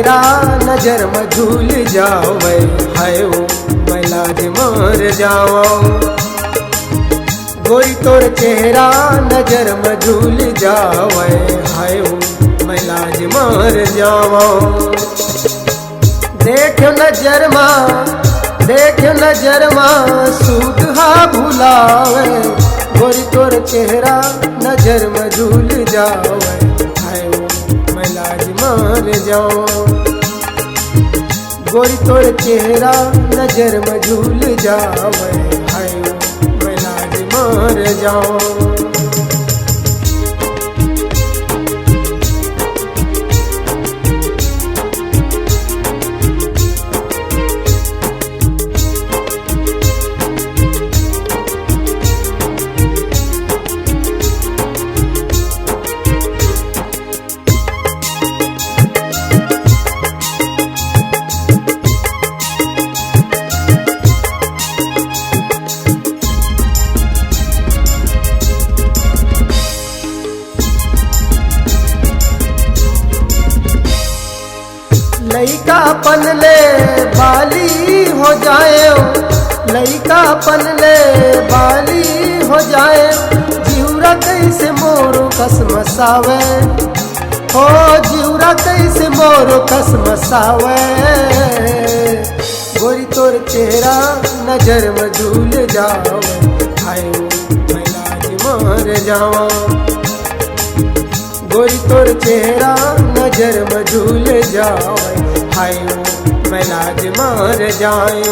चेहरा नजर में झूल जावे, हाय ओ मैं लाज मर जावा। गोरी तोर चेहरा नजर में झूल जावे, हाय ओ मैं लाज मर जावा। देखो नजर माँ सूद हा भुलावे, गोरी तोर चेहरा नजर में झूल जावे, हाय ओ मैं लाज मर जावा। गोरी तोर चेहरा नजर में झूल जावे, हाय ओ मैं लाज मर जावा। लइका पनले बाली हो जाए, लइका पनले बाली हो जाए, जिउरा कैसे मोर कसमसावे, हो जिउरा कैसे मोर कसमसावे। गोरी तोर चेहरा नजर में झूल जावे, हाय ओ मैं लाज मर जावा। गोरी तोर चेहरा नजर में झूल जावे, हाय ओ मैं लाज मर जाए।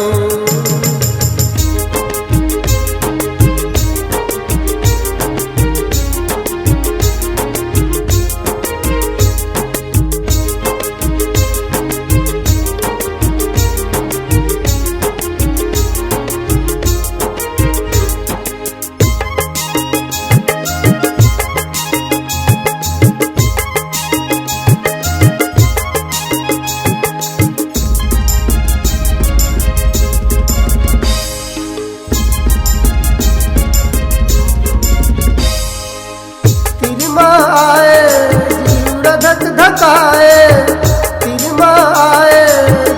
तिरमा आए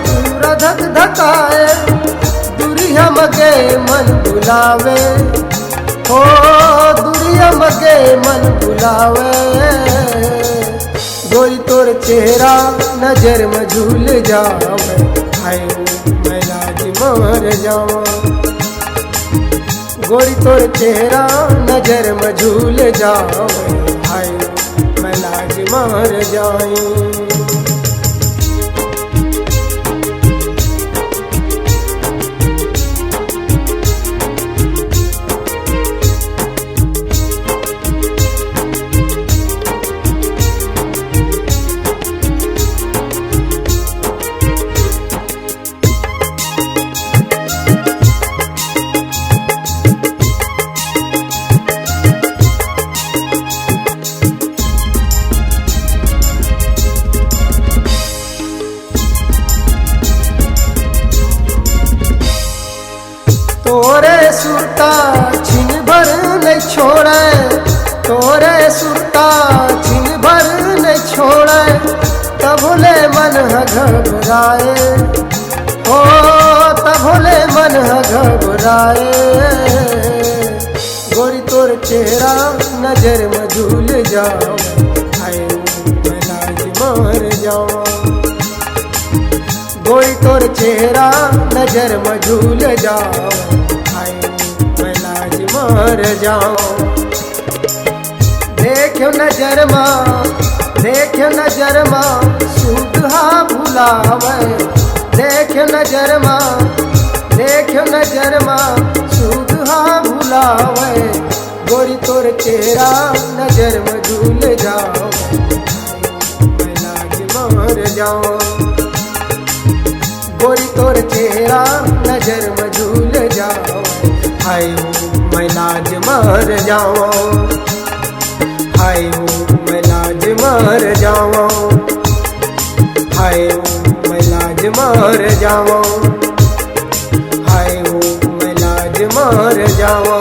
जिउरा धक धकाए, दुरिया मगे मन बुलावे, हो दुरिया मगे मन बुलावे। गोरी तोर चेहरा नजर में झूल जावे, हाय ओ मैं लाज मर जावा। गोरी तोर चेहरा नजर में झूल जावे, हाय ओ मैं लाज मर जाए। तोरे सुरता छिन भर नहीं छोड़े, तोरे सुरता छिन भर नहीं छोड़े, तभोले मन घबराए, हो तभोले मन घबराए। गोरी तोर चेहरा नजर में झूल जावे, हाय ओ मैं लाज मर जावा। गोरी तोर चेहरा नजर में झूल जावे, हाय मैं लाज मर जाऊं। देखो नजर माँ सूद हा भुलावे, देखो नजर माँ सूद हा भुलावे। गोरी तोर चेहरा नजर में झूल जावे, मैं लाज मर जाऊं। गोरी तोर चेहरा नजर में झूल जावे, हाय ओ मैं लाज मर जावा। हाय ओ मैं लाज मर जावा, हाय ओ मैं लाज मर जावा, हाय ओ मैं लाज मर जावा।